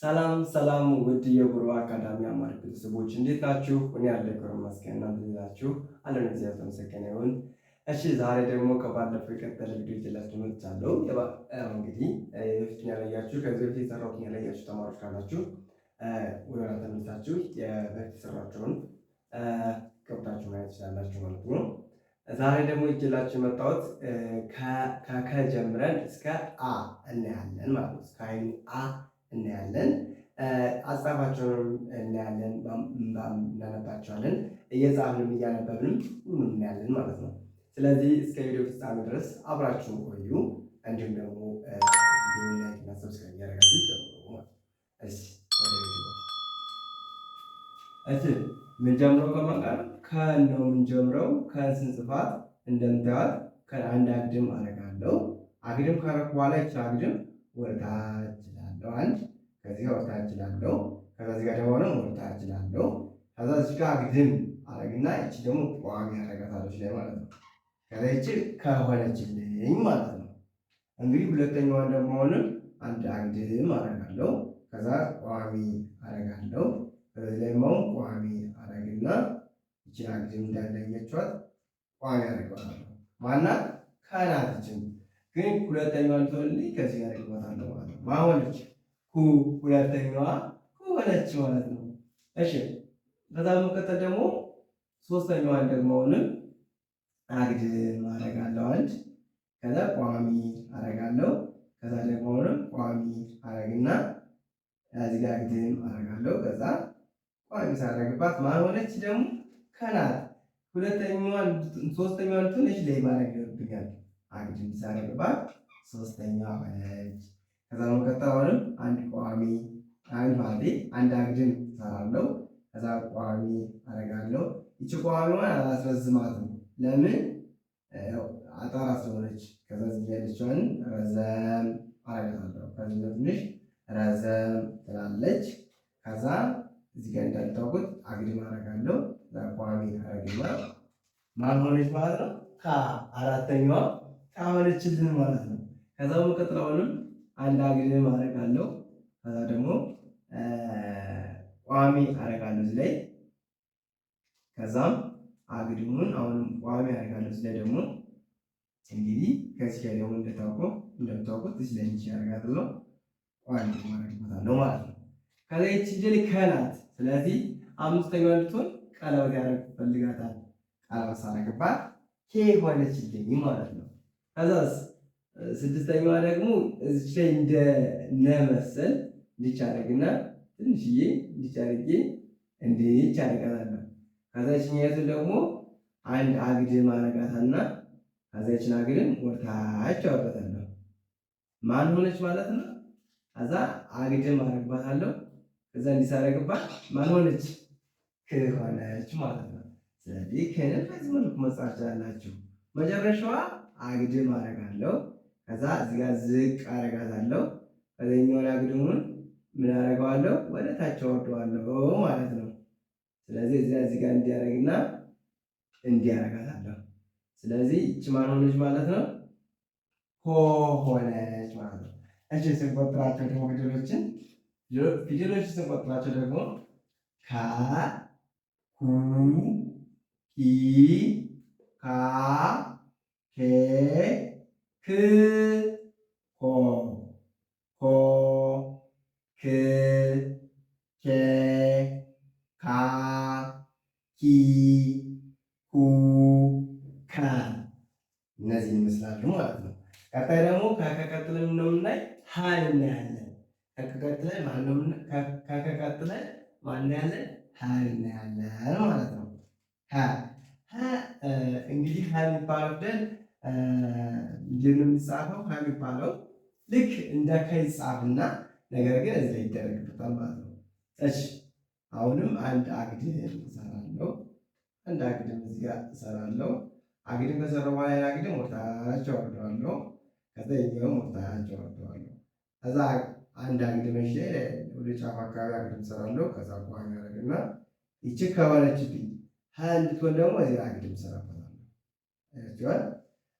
ሰላም ሰላም ውድ የጉሮ አካዳሚ አማር ቤተሰቦች እንዴት ናችሁ? እኔ ያለ ክብር ይመስገን። እናንተ እንዴት ናችሁ? አለን እግዚአብሔር የተመሰገነ ይሁን። እሺ ዛሬ ደግሞ ከባለፈው የቀጠለ ቪዲዮ ይዤላችሁ መጥቻለሁ። እንግዲህ የፊትን ያላያችሁ ከዚህ በፊት የሰራሁትን ያላያችሁ ተማሪዎች ካላችሁ ወደ ኋላ ተመልሳችሁ የበፊት የሰራችሁን ገብታችሁ ማየት ትችላላችሁ ማለት ነው። ዛሬ ደግሞ ይዤላችሁ የመጣሁት ከከ ጀምረን እስከ አ እናያለን ማለት ነው። እስከ አይኑ አ እናያለን። አጻፋቸውንም እናያለን፣ እናነባቸዋለን፣ እየጻፍንም እያነበብንም እናያለን ማለት ነው። ስለዚህ እስከ ቪዲዮ ፍጻሜ ድረስ አብራችሁን ቆዩ። እንዲሁም ደግሞ ቪዲዮ ላይክ እና ሰብስክራይብ እያደረጋችሁ ጀምሩ። እሺ ወደ ቪዲዮ ምንጀምረው ከማን ጋር? ከን ነው የምንጀምረው። ከን ስንጽፋት እንደምታዩት ከአንድ አግድም አደርጋለሁ። አግድም ካረኩ በኋላ ይች አግድም ወደታች እላለሁ። አንድ ከዚህ ጋር ወደታች እላለሁ። ከዛ እዚህ ጋር ደግሞ ወደታች እላለሁ። ከዛ እዚህ ጋር አግድም አረግና ይቺ ደግሞ ቋሚ አረጋታለች ላይ ማለት ነው። ከዛ ይቺ ከሆነችልኝ ማለት ነው። እንግዲህ ሁለተኛዋን ደግሞ አሁንም አንድ አግድም አረጋለሁ። ከዛ ቋሚ አረጋለሁ። ከዚህ ላይ ቋሚ አረግና ይቺን አግድም እንዳለየቿት ቋሚ አረጋለሁ። ማናት? ከናትችን ግን ሁለተኛዋን ትሆንልኝ ከዚህ ጋር ይቆጣለሁ ማለት ነው። ማሆነች ኩ ሁለተኛዋ ኩ ሆነች ማለት ነው። እሺ ከዛ በመቀጠል ደግሞ ሶስተኛዋን ደግሞ አሁንም አግድም አረጋለሁ። አንድ ከዛ ቋሚ አረጋለሁ። ከዛ ደግሞ አሁንም ቋሚ አረግና እዚህ ጋር አግድም አረጋለሁ። ከዛ ቋሚ ሳረግባት ማን ሆነች? ደግሞ ከናት። ሁለተኛዋን ሶስተኛዋን ትንሽ ላይ ማድረግ ይኖርብኛል። አግድም ሳረግባት ሶስተኛ ሆነች። ከዛ በመቀጠል አሁንም አንድ ቋሚ አንድ አግድም ሰራለሁ። ከዛ ቋሚ አረጋለሁ። ይቺ ቋሚዋን አላስረዝማትም። ለምን? አጠራ ስለሆነች። ከዛ እዚህ ያለችውን ረዘም አረጋለሁ። ከዚህ ትንሽ ረዘም ትላለች። ከዛ እዚህ ጋር እንዳልታውቁት አግድም አረጋለሁ። ቋሚ አረግና ማን ሆነች ማለት ነው? አራተኛዋ ካሆነችልን ማለት ነው። ከዛ በመቀጠል አሁንም አንድ አግድም አረጋለሁ። ከዛ ደግሞ ቋሚ አረጋለሁ እዚህ ላይ። ከዛም አግድሙን አሁንም ቋሚ አረጋለሁ እዚህ ላይ ደግሞ እንግዲህ ከዚህ ጋር ደግሞ እንደምታውቁት እዚህ ላይ እንጂ አረጋለሁ ቋሚ አረጋለሁ ማለት ነው። ከዛ ይቺ ጀል ከናት። ስለዚህ አምስተኛው እንድትሆን ቀለበት ያደርግ ፈልጋታል። ቀለበት ሳረግባት ኬ ሆነችልኝ ማለት ነው። ከዛስ ስድስተኛዋ ደግሞ እዚህ ላይ እንደ ነመሰል እንዲቻረግና ትንሽዬ እንዲቻረግ እንዲቻረጋታለሁ። ከዛችኛቱ ደግሞ አንድ አግድም አረጋታና ከዛችን አግድም ወርታች አወጣታለሁ። ማን ሆነች ማለት ነው? ከዛ አግድም አረግባታለሁ። ከዛ እንዲሳረግባት ማን ሆነች? ከሆነች ማለት ነው። ስለዚህ ከነን በዚህ መልኩ መጻፍ ትችላላችሁ። መጨረሻዋ አግድም አረጋለሁ። ከዛ እዚህ ጋር ዝቅ አረጋታለሁ። ከዛኛው አግድሙን ምን አረጋዋለሁ? ወደ ታች አወርደዋለሁ ማለት ነው። ስለዚህ እዚህ ጋር እንዲያረግና እንዲያረጋታለሁ። ስለዚህ እቺ ማን ሆነች ማለት ነው? ሆ ሆነች ማለት ነው። እሺ ስንቆጥራቸው ደግሞ ፊደሎችን ስንቆጥራቸው ደግሞ ካ ኩ ኪ ካ ኬ ክ ኮ ኮ ክ ኬ ካ ኪ ኩ ከ እነዚህ ይመስላሉ ማለት ነው። ቀጣይ ደግሞ ከከቀጥለን ነው የምናይ ሀን እናያለን። ከከቀጥለን ማን እናያለን? ሀን እናያለን ማለት ነው። እንግዲህ ሀ የሚባለው ፊደል እንዴት ነው የሚጻፈው? ሀ የሚባለው ልክ እንደ ከ ይጻፍና ነገር ግን እዚህ ላይ ይደረግበታል ማለት ነው። እሺ አሁንም አንድ አግድም እሰራለሁ። አንድ አግድም እዚህ ጋር እሰራለሁ። አግድም ከሰራሁ በኋላ አግድም ወርታች አወርደዋለሁ። ከዛ ይሄው ወርታች አወርደዋለሁ። ከዛ አንድ አግድም ወደ ጫፍ አካባቢ አግድም እሰራለሁ። ከዛ ቋሚ አደርግና ይቺ ከሆነችልኝ ሀ እንድትሆን ደግሞ እዚህ አግድም እሰራበታለሁ።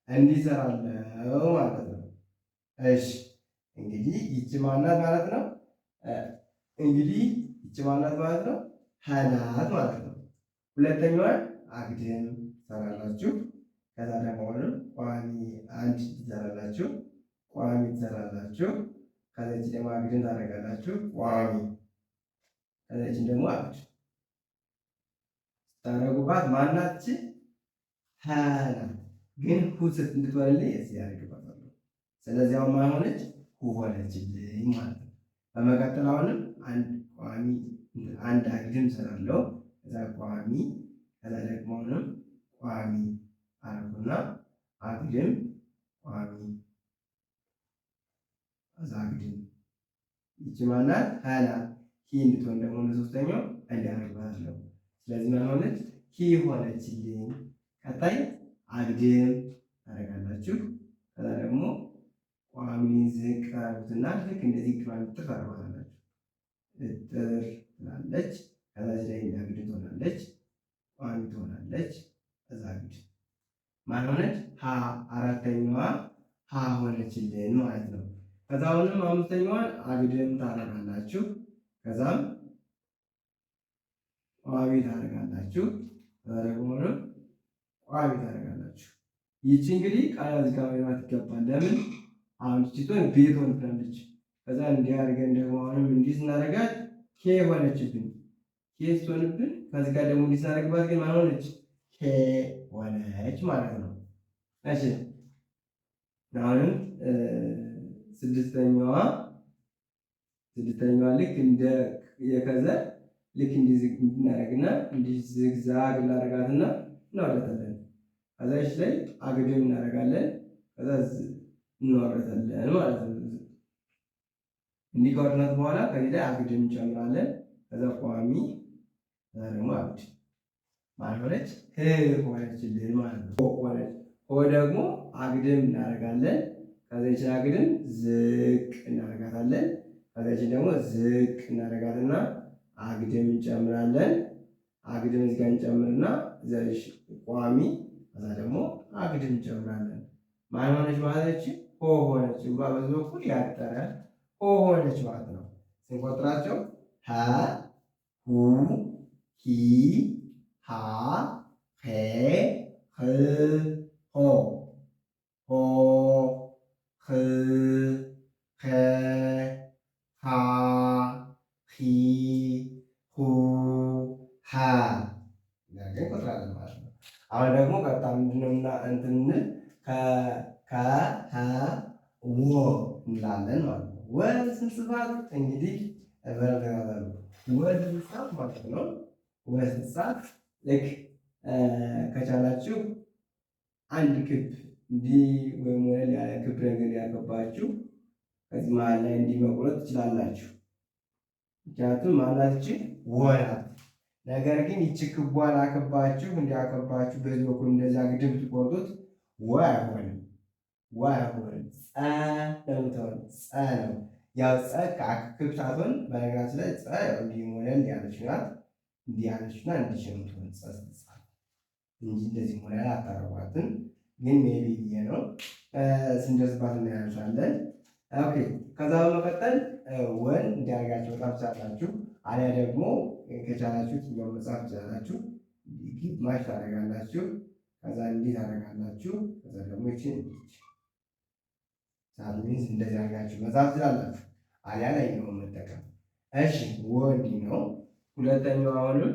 እንዲሰራለው ማለት ነው። እሺ እንግዲህ ይቺ ማናት ማለት ነው? እንግዲህ ይቺ ማናት ማለት ነው? ሀናት ማለት ነው። ሁለተኛዋን አግድም ትሰራላችሁ። ከዛ ደግሞ አሁንም ቋሚ አንድ ትሰራላችሁ፣ ቋሚ ትሰራላችሁ። ከዚች ደግሞ አግድም ታደርጋላችሁ፣ ቋሚ። ከዚች ደግሞ አግድ ታደርጉባት ማናች? ሀናት። ግን ሁ እንድትሆንልኝ እዚህ ያደርግባታለሁ። ስለዚህ አሁን ማን ሆነች? ሁ ሆነችልኝ ማለት ነው። በመቀጠል አሁንም አንድ ቋሚ አንድ አግድም እሰራለሁ። ከዛ ቋሚ፣ ከዛ ደግሞ አሁንም ቋሚ አረጉና አግድም ቋሚ፣ ከዛ አግድም። ይቺ ማናት? ሀናት። ሂ እንድትሆን ደግሞ ለሶስተኛው እንዲያደርግባታለሁ። ስለዚህ ማን ሆነች? ሂ ሆነችልኝ። ቀጣይ አግድም ታደርጋላችሁ። ከዛ ደግሞ ቋሚ ዝቅ አድርጉትና ልክ እንደዚህ ቋሚ ጥር ታደርጓታላችሁ። እጥር ትላለች። ከዛ ላይ አግድም ትሆናለች፣ ቋሚ ትሆናለች። ከዛ አግድም ማን ሆነች? ሀ። አራተኛዋ ሀ ሆነችልን ማለት ነው። ከዛ አሁንም አምስተኛዋን አግድም ታደርጋላችሁ። ከዛም ቋሚ ታደርጋላችሁ። ከዛ ደግሞ ቋሚ ታደርጋላችሁ። ይቺ እንግዲህ ቃል እዚህ ጋር መግባት ይገባል። ለምን አሁን ቺቶን ቤት ሆናለች። ከዛ እንዲህ አድርገን ደግሞ አሁንም እንዲህ ስናደርጋት ኬ ሆነችብን። ኬ ስትሆንብን ከዚህ ጋር ደግሞ እንዲህ ስናደርግባት ግን ማን ሆነች? ኬ ሆነች ማለት ነው። እሺ አሁንም ስድስተኛዋ ልክ እንደ የከዘ ልክ እንዲህ እናደርግና እንዲህ ዝግዛግ እናደርጋትና እናወርዳታለን። ከዛ እሺ ላይ አግድም እናደርጋለን። ከዛ እናወርዳታለን ማለት ነው። እንዲህ ከወርድናት በኋላ ከዚህ ላይ አግድም እንጨምራለን። ከዛ ቋሚ፣ ከዛ ደግሞ አግድም ማለት ሆነች? ህ ሆነችልን ማለት ነው። ሆነች። ሆ ደግሞ አግድም እናደርጋለን። ከዛ ይችን አግድም ዝቅ እናደርጋታለን። ከዛ ይችን ደግሞ ዝቅ እናደርጋትና አግድም እንጨምራለን። አግድም እዚህ ጋር እንጨምርና ዘሽ ቋሚ፣ ከዛ ደግሞ አግድም እንጨምራለን። ማን ሆነች ማለት ሆ ሆነች። እንኳ በዚህ በኩል ያጠረ ሆ ሆነች ማለት ነው። ስንቆጥራቸው ሀ፣ ሁ፣ ሂ፣ ሃ፣ ሄ፣ ህ፣ ሆ፣ ሆ፣ ህ፣ ሄ፣ ሃ፣ ሂ፣ ሁ፣ ሃ ያገኝ ቆጥራለን ማለት ነው። አሁን ደግሞ ቀጣ ምንድነውና እንትን ከ ሀ ወ እንላለን ማለት ነው። ወ ስንጽፋት እንግዲህ በረጋጋሉ ወ ስንጻፍ ማለት ነው። ወ ስንጻፍ ልክ ከቻላችሁ አንድ ክብ እንዲህ ወይም ወለል ያለ ክብ ነገር ያከባችሁ ከዚህ መሀል ላይ እንዲህ መቁረጥ ትችላላችሁ። ምክንያቱም ማናችን ወ ናት። ነገር ግን ይቺ ክቧን አከባችሁ እንዲያከባችሁ በዚህ በኩል እንደዚህ አግድም ብትቆርጡት ወ አይሆንም። ወ አይሆንም። ጸ ነው የምትሆን። ጸ ነው። ያው ጸ ክብ ሳትሆን በነገራችን ላይ ጸ እንዲህ ወለል ያለች ናት። እንዲህ ያለችና እንዲህ ነው የምትሆን ጸ ስትጻፍ እንጂ እንደዚህ ወለል አታረጓትም። ግን ሜቢ ብዬ ነው ስንደርስባት እናያለን። ኦኬ። ከዛ በመቀጠል ወን እንዲያደርጋችሁ መጻፍ ትችላላችሁ። አሊያ ደግሞ ከቻላችሁ ትኛው መጻፍ ትችላላችሁ። ግማሽ ታደርጋላችሁ። ከዛ እንዲህ ታደርጋላችሁ። ከዛ ደግሞ ይችን ሳትሚንስ እንደዚህ አድርጋችሁ መጻፍ ትችላላችሁ። አሊያ ላይ ነው መጠቀም። እሺ ወ እንዲህ ነው። ሁለተኛው አሁንም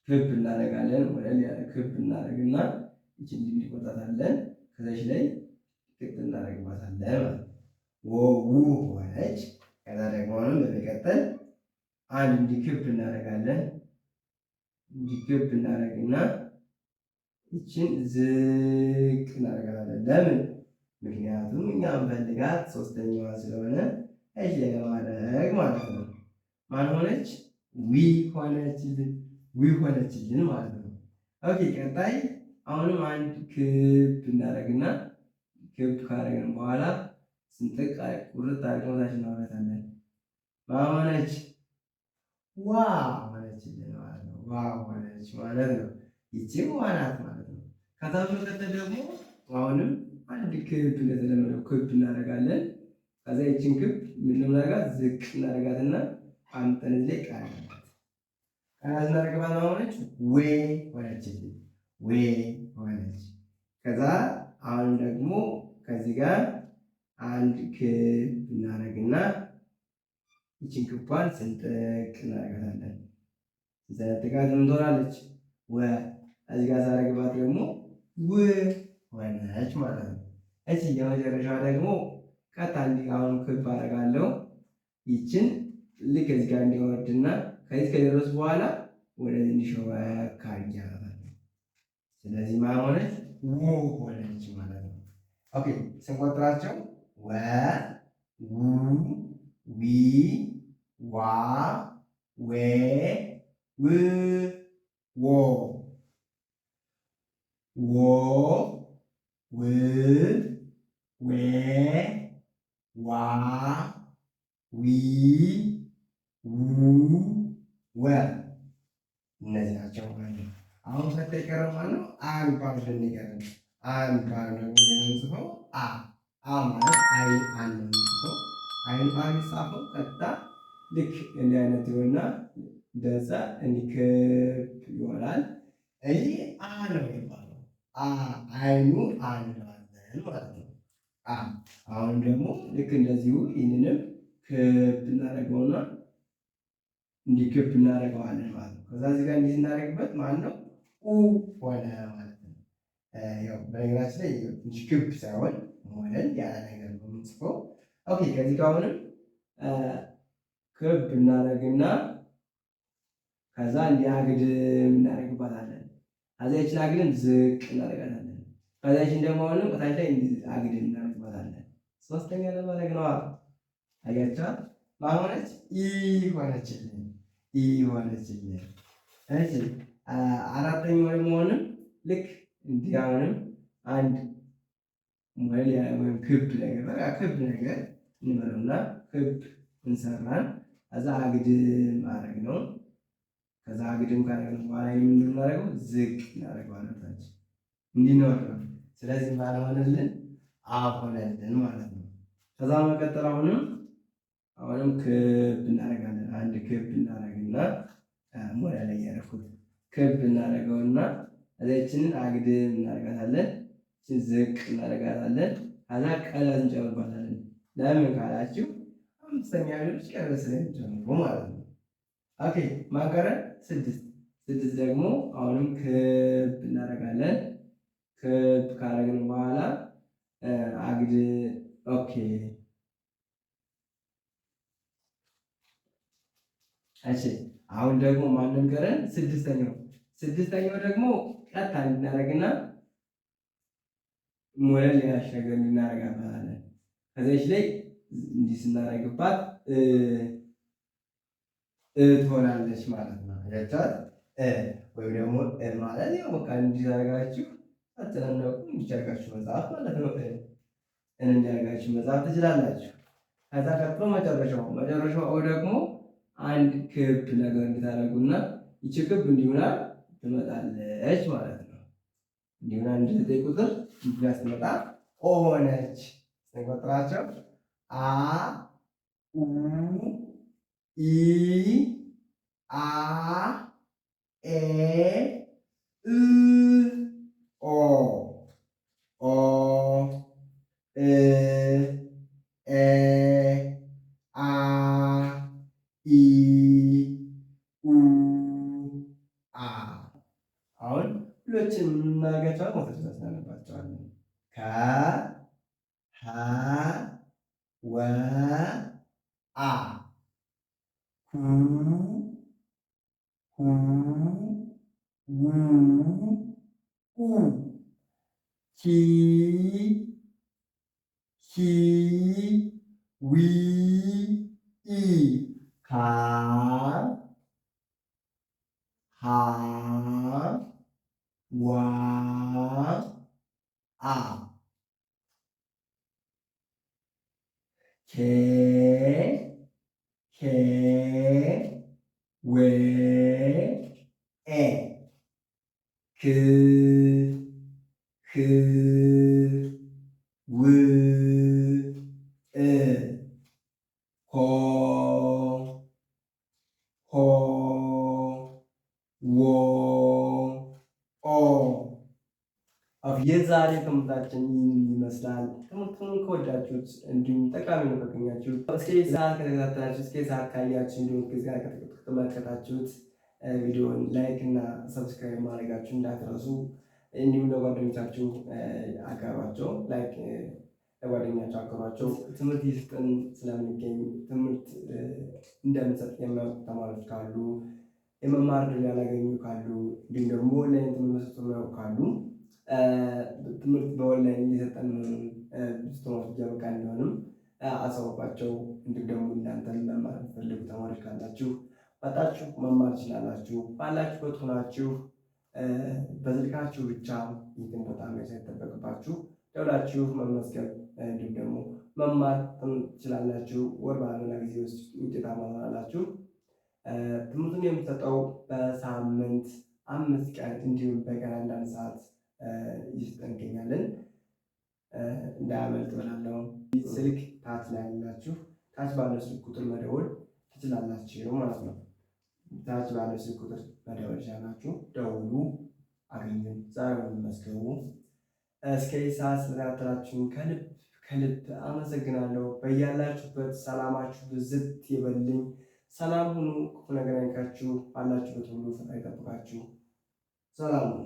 ክብ እናደርጋለን። ወለል ያለ ክብ እናደርግና ይችን እንዲህ እንቆርጣታለን። ከዛች ላይ ክብ እናደርግባታለን ማለት ነው። ወው ሆነች። ከዛ ደግሞ አሁንም በመቀጠል አንድ እንዲህ ክብ እናደርጋለን። እንዲህ ክብ እናደርግና ይችን ዝቅ እናደርጋታለን። ለምን? ምክንያቱም እኛ እንፈልጋት ሶስተኛዋ ስለሆነ እሺ ለማድረግ ማለት ነው። ማን ሆነች? ዊ ሆነችልን። ዊ ሆነችልን ማለት ነው። ኦኬ። ቀጣይ አሁንም አንድ ክብ እናደርግና ክብ ካደረግን በኋላ ስንጥቅ ቁርጥ አድርገን ታች እናወራታለን። ማሆነች? ዋ ሆነችልን ማለት ነው። ዋ ሆነች ማለት ነው። ይቺ ዋ ናት ማለት ነው። ከዛ በመቀጠል ደግሞ አሁንም አንድ ክብ እንደተለመደው ክብ እናደርጋለን። ከዛ ይችን ክብ ምን እናደርጋት? ዝቅ እናደርጋትና አምጠን እዚህ ላይ ቃል ቃል እናደርግባት ሆነች ዌ ሆነችልን። ዌ ሆነች። ከዛ አሁን ደግሞ ከዚህ ጋር አንድ ክብ እናደርግና ይችን ክቧን ስንጥቅ እናደርጋታለን። ስንጥቃት ምን ትሆናለች? ወ። እዚህ ጋር ሳደርግባት ደግሞ ው ሆነች ማለት ነው። እቺ የመጨረሻ ደግሞ ቀጥ እንዲህ አሁን ክብ አደርጋለሁ። ይችን ልክ እዚህ ጋር እንዲወርድና ከዚህ ከደረሱ በኋላ ወደ እንዲሸወክ አድርጊያታለሁ። ስለዚህ ማን ሆነች? ው ሆነች ማለት ነው። ኦኬ ስንቆጥራቸው ወ፣ ው፣ ዊ፣ ዋ፣ ዌ፣ ው፣ ዎ፣ ዎ፣ ው፣ ዌ፣ ዋ፣ ዊ፣ ው፣ ወ። እነዚህ ናቸው ማለት ነው። አሁን ሰተ የቀረው ማለት ነው። አንባር ልንገርም አንባር ነው እንደምንጽፈው አ ማለት አይን አን ነው የምንጽፈው። አይን አን ጻፈው ቀጥታ ልክ እንዲህ አይነት ይሆንና ደዛ እንዲክብ ይሆናል። ይሄ አ ነው የሚባለው። አይኑ አን ማለት ነው። አሁን ደግሞ ልክ እንደዚሁ ይህንንም ክብ እናደርገውና እንዲህ ክብ እናደርገዋለን ማለት ነው። ከዛ እዚህ ጋር እንዲህ እናደርግበት ማለት ነው ኡ ሆነ ማለት ነው። ያው በነገራችን ላይ ትንሽ ክብ ሳይሆን ሞለል ያለ ነገር ነው የምንጽፈው። ኦኬ ከዚህ ጋር አሁንም ክብ እናደርግና ከዛ እንዲህ አግድም እናደርግባታለን። ከዛ ይችን አግድም ዝቅ እናደርጋታለን። ከዛ ይችን ደግሞ አሁንም ከታች ላይ አግድም እናደርግባታለን። ሶስተኛ ለማድረግ ነው። አያችኋት? ማን ሆነች? ኢ ሆነችልን። ኢ ሆነችልን። እሺ አራተኛው ደግሞ አሁንም ልክ እንዲህ አሁንም አንድ ወይም ክብ ነገር በቃ ክብ ነገር እንበለውና ክብ እንሰራን። ከዛ አግድም ማድረግ ነው። ከዛ አግድም ካደረግን በኋላ ምንድን እናደርገው? ዝቅ እናደርገዋለን ታች እንዲህ ነው። ስለዚህ ባለሆነልን ሆነልን ማለት ነው። ከዛ መቀጠል አሁንም ክብ እናደርጋለን። አንድ ክብ እናደርግና ሞላ ላይ ያደረኩት ክብ እናደርገውና እዚህችንን አግድም እናደርጋታለን። እችን ዝቅ እናደርጋታለን። ከዛ ቀለል እንጨምርባታለን። ለምን ካላችሁ አምስተኛ ልጅ ቀለል ስለሚጨምሩ ማለት ነው። ኦኬ ማቀረ ስድስት ደግሞ አሁንም ክብ እናደርጋለን። ክብ ካደረግን በኋላ ኦኬ እሺ አሁን ደግሞ ማንም ቀረን? ስድስተኛው ደግሞ ቀጥታ እንድናደርግና ሞለል ያሽ ነገር እንድናደርጋታለን። ከዚያች ላይ እንዲህ ስናደርግባት ትሆናለች ማለት ነው። ያቻት ወይም ደግሞ ማለት ያው በቃ እንዲያደርጋችሁ አትጨናነቁ። እንዲያደርጋችሁ መጽሐፍ ማለት ነው። እንዲያደርጋችሁ መጽሐፍ ትችላላችሁ። ከዛ ቀጥሎ መጨረሻው ደግሞ አንድ ክብ ነገር እንድታደርጉና ይቺ ክብ እንዲሆና ትመጣለች ማለት ነው። እንዲሆና እንድትጠይ ቁጥር እንዲያስመጣ ሆነች። ስንቆጥራቸው አ ኡ ኢ አ ኤ እ ኦ ኦ እ ኤ አ ኢ ኡ አ። አሁን ሁሎችን የምናደርጋቸው ሞተች ታስናነባቸዋለን። ከ ሀ ወ አ ሁ ሁ ው ኡ ሂ ሂ ዊ ኢ ሃ ሃ ዋ አ ኬ ሄ ዌ ኤ ክ ህ ው እ ሆ ሆ ዎ ኦ። የዛሬ ትምህርታችን ይህን ይመስላል። ትምህርቱን ከወዳችሁት እንዲሁም ጠቃሚ ነው ካገኛችሁት እስከ ሰዓት ከተከታተላችሁ እስከ ሰዓት ካያችሁ እንዲሁም ከዚህ ጋር ከተመለከታችሁት ቪዲዮን ላይክ እና ሰብስክራይብ ማድረጋችሁ እንዳትረሱ። እንዲሁም ለጓደኞቻችሁ አጋሯቸው። ላይክ ለጓደኛቸው አጋሯቸው። ትምህርት ይስጥን ስለምንገኝ ትምህርት እንደምንሰጥ የሚያውቁ ተማሪዎች ካሉ የመማር ዕድል ያላገኙ ካሉ እንዲሁም ደግሞ ኦንላይን ትምህርት መስጠት የሚያውቁ ካሉ ትምህርት በኦንላይን እየሰጠን ብዙ ተማሪዎች እያበቃ እንዲሆንም አሳውቋቸው። እንዲሁም ደግሞ እናንተን መማር የምትፈልጉ ተማሪዎች ካላችሁ ወጣችሁ መማር ትችላላችሁ። ባላችሁበት ሆናችሁ በስልካችሁ ብቻ የትም ቦታ መሄድ ሳይጠበቅባችሁ ደውላችሁ መመዝገብ እንዲሁም ደግሞ መማር ትችላላችሁ። ወር ባልሞላ ጊዜ ውስጥ ውጤታማ ትሆናላችሁ። ትምህርቱን የምትሰጠው በሳምንት 5 ቀን እንዲሁም በቀን 1 ሰዓት ይሰጠን እንገኛለን። እንዳያመልጥ ብላለሁ። ስልክ ታች ላይ ያላችሁ ታች ባለው ስልክ ቁጥር መደወል ትችላላችሁ ማለት ነው። ታች ባለው ስልክ ቁጥር መደወል ትችላላችሁ። ደውሉ፣ አግኙን፣ ዛሬውን መዝገቡ። እስከዚህ ሰዓት ስለተከታተላችሁን ከልብ አመሰግናለሁ። በያላችሁበት ሰላማችሁ ብዝት ይበልኝ። ሰላም ሁኑ። ክፉ ነገር አይንካችሁ። ባላችሁበት ሁሉ ፈጣሪ ይጠብቃችሁ። ሰላም ሁኑ።